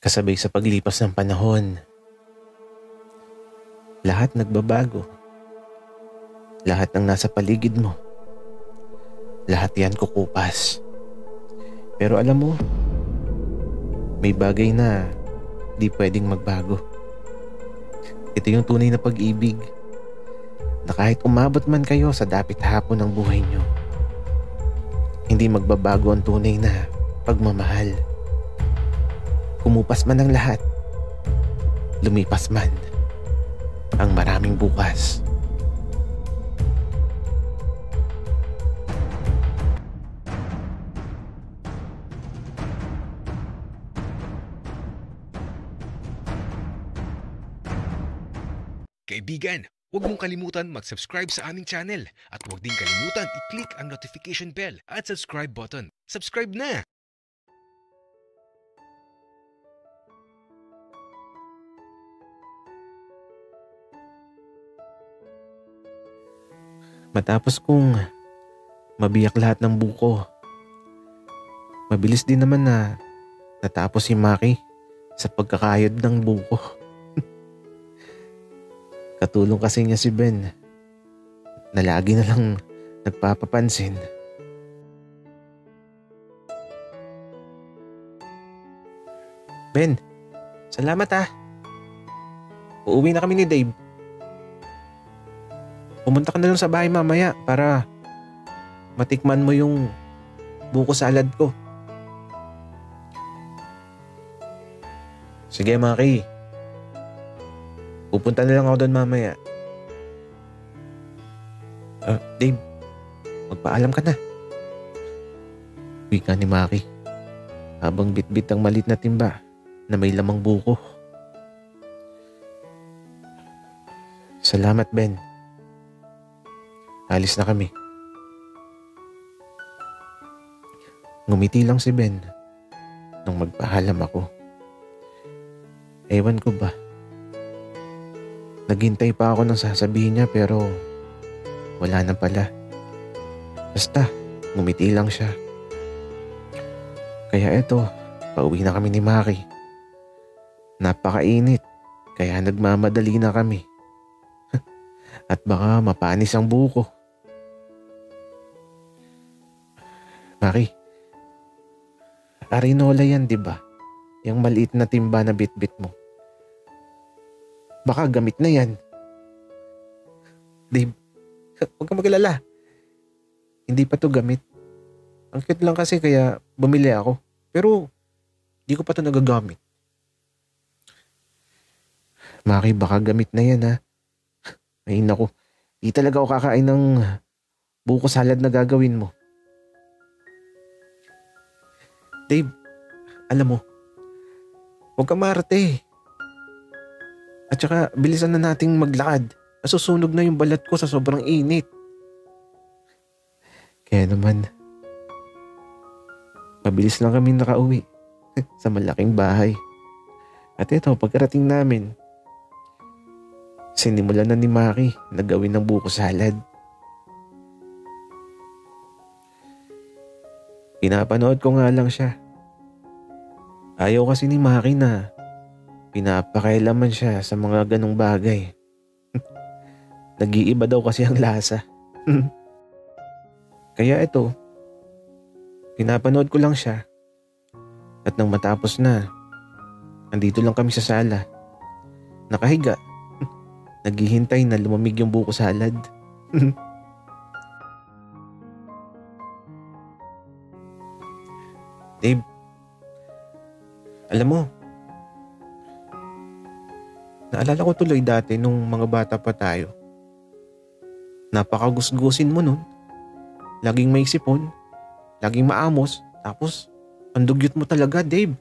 Kasabay sa paglipas ng panahon, lahat nagbabago. Lahat ng nasa paligid mo, lahat yan kukupas. Pero alam mo, may bagay na di pwedeng magbago. Ito yung tunay na pag-ibig na kahit umabot man kayo sa dapit hapon ng buhay nyo, hindi magbabago ang tunay na pagmamahal. Kumupas man ang lahat, lumipas man ang maraming bukas. Kaibigan, huwag mong kalimutan mag-subscribe sa aming channel at huwag din kalimutan i-click ang notification bell at subscribe button. Subscribe na! Matapos kong mabiyak lahat ng buko, mabilis din naman na natapos si Maki sa pagkakayod ng buko. Katulong kasi niya si Ben na lagi na lang nagpapapansin. Ben, salamat ah. Uuwi na kami ni Dave. Pumunta ka na lang sa bahay mamaya para matikman mo yung buko salad ko. Sige Maki. Pupunta na lang ako doon mamaya. Dave, magpaalam ka na. Wika ni Maki habang bitbit ang malit na timba na may lamang buko. Salamat Ben. Alis na kami. Ngumiti lang si Ben nung magpaalam ako. Ewan ko ba, naghintay pa ako ng sasabihin niya pero wala na pala. Basta, ngumiti lang siya. Kaya eto, pauwi na kami ni Maki. Napakainit, kaya nagmamadali na kami. At baka mapanis ang buko. Maki, Arinola yan, di ba? Yung maliit na timba na bitbit mo. Baka gamit na yan. Dave, huwag kang mag-alala. Hindi pa to gamit. Ang cute lang kasi kaya bumili ako. Pero di ko pa to nagagamit. Maki, baka gamit na yan ha. Ay naku, di talaga ako kakain ng buko salad na gagawin mo. Dave, alam mo, huwag kang maarte. At saka bilisan na nating maglakad. Nasusunog na yung balat ko sa sobrang init. Kaya naman, mabilis lang kami nakauwi sa malaking bahay. At ito, pagkarating namin, sinimulan na ni Maki na gawin ng buko salad. Pinapanood ko nga lang siya. Ayaw kasi ni Maki na pinapakailaman siya sa mga ganong bagay. Nag-iiba daw kasi ang lasa. Kaya ito, pinapanood ko lang siya. At nang matapos na, andito lang kami sa sala. Nakahiga. Naghihintay na lumamig yung buko salad. Dave, alam mo, naalala ko tuloy dati nung mga bata pa tayo. Napakagusgusin mo nun. Laging may sipon, laging maamos, tapos ang dugyot mo talaga, Dave.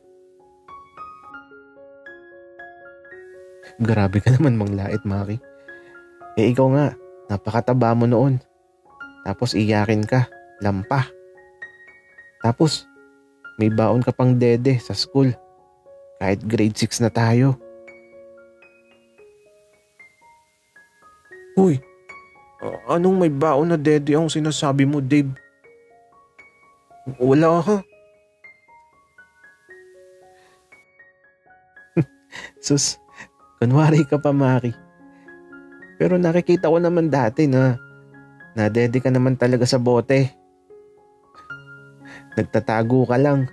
Grabe ka naman manglait, Maki. Eh ikaw nga, napakataba mo noon. Tapos iyakin ka, lampa. Tapos, may baon ka pang dede sa school. Kahit grade 6 na tayo. Uy, anong may baon na dede ang sinasabi mo, Dave? Wala ha? Sus, kunwari ka pa, Maki. Pero nakikita ko naman dati na nadede ka naman talaga sa bote. Nagtatago ka lang.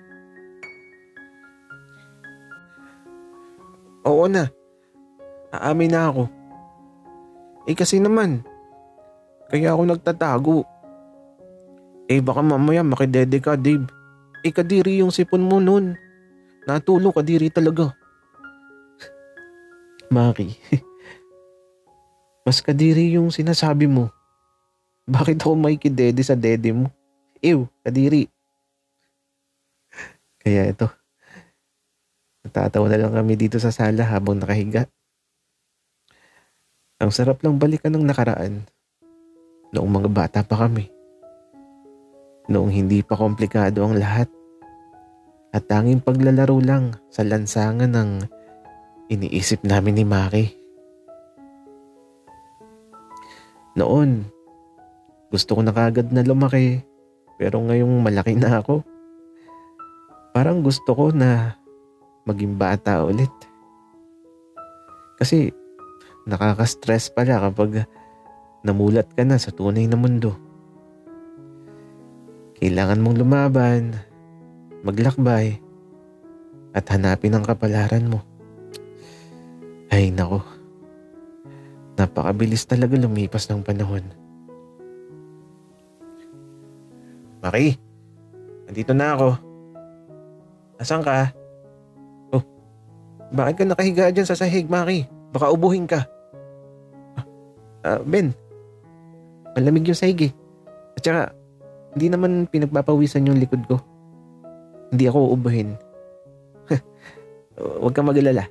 Oo na. Aamin na ako. Kasi naman, kaya ako nagtatago. Baka mamaya makidede ka, Dave. Kadiri yung sipon mo nun. Natulo, kadiri talaga. Maki, mas kadiri yung sinasabi mo. Bakit ako makikidede sa dede mo? Kadiri. Kaya ito, natatawa na lang kami dito sa sala habang nakahiga. Ang sarap lang balikan ng nakaraan. Noong mga bata pa kami. Noong hindi pa komplikado ang lahat. At tanging paglalaro lang sa lansangan ng iniisip namin ni Maki. Noon, gusto ko na kagad na lumaki. Pero ngayong malaki na ako, parang gusto ko na maging bata ulit. Kasi nakaka-stress pala kapag namulat ka na sa tunay na mundo. Kailangan mong lumaban, maglakbay, at hanapin ang kapalaran mo. Ay nako, napakabilis talaga lumipas ng panahon. Maki, nandito na ako. Nasaan ka? Oh, bakit ka nakahiga dyan sa sahig, Maki? Baka ubuhin ka. Ben, malamig yung sahig eh. At saka, hindi naman pinagpapawisan yung likod ko. Hindi ako uubuhin. Huwag kang mag-alala.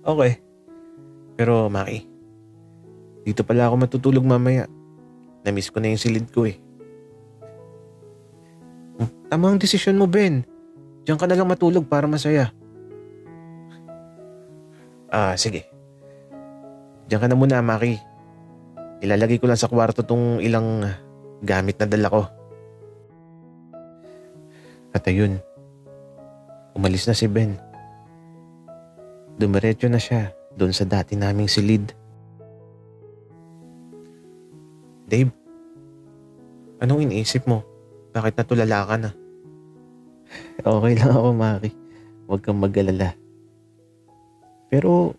Okay. Pero Maki, dito pala ako matutulog mamaya. Namiss ko na yung silid ko eh. Tama ang desisyon mo, Ben. Diyan ka na lang matulog para masaya. Sige. Diyan ka na muna, Maki. Ilalagay ko lang sa kwarto tong ilang gamit na dala ko. At ayun, umalis na si Ben. Dumiretso na siya doon sa dati naming silid. Dave, anong iniisip mo? Bakit natulala ka na? Okay lang ako, Maki. Huwag kang mag-alala. Pero,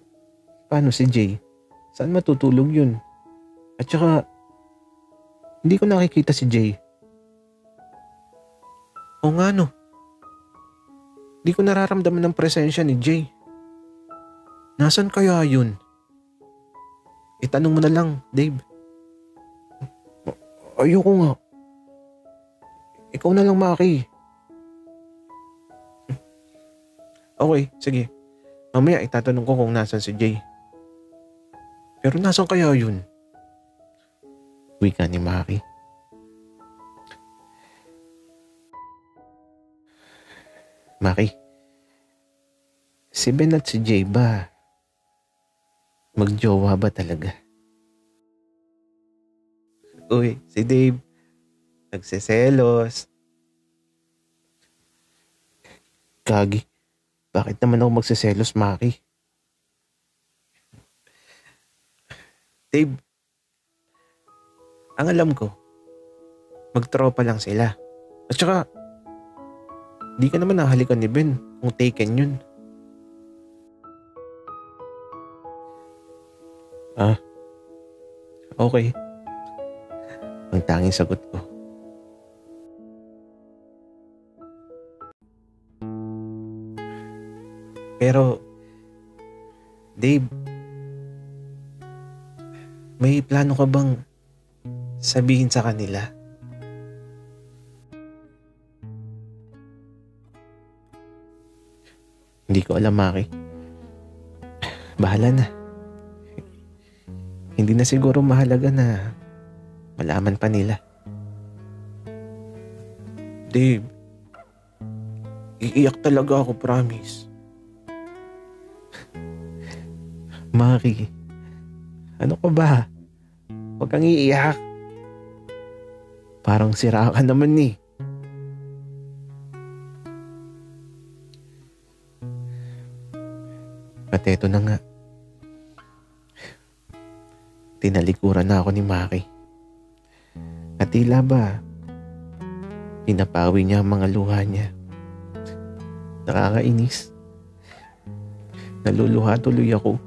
paano si Jay? Saan matutulog yun? At saka, hindi ko nakikita si Jay. O nga no. Hindi ko nararamdaman ng presensya ni Jay. Nasaan kaya yun? Itanong mo na lang, Dave. Ayoko nga. Ikaw na lang, Maki. Okay, sige. Mamaya itatanong ko kung nasan si Jay. Pero nasan kaya yun? Wika ni Maki. Maki, si Ben at si Jay ba magjowa ba talaga? Uy, si Dave nagseselos. Kagi, bakit naman ako magseselos, Maki? Dave, ang alam ko, magtropa lang sila. At saka, di ka naman nahalikan ni Ben kung taken yun. Okay. Ang tanging sagot ko. Pero, Dave, may plano ka bang sabihin sa kanila? Hindi ko alam, Maki. Bahala na. Hindi na siguro mahalaga na malaman pa nila. Dave, iiyak talaga ako, promise. Maki, ano ka ba? Huwag kang iiyak. Parang sira ka naman eh. At eto na nga. Tinalikuran na ako ni Maki. At tila ba, pinapawi niya ang mga luha niya. Nakakainis. Naluluha tuloy ako.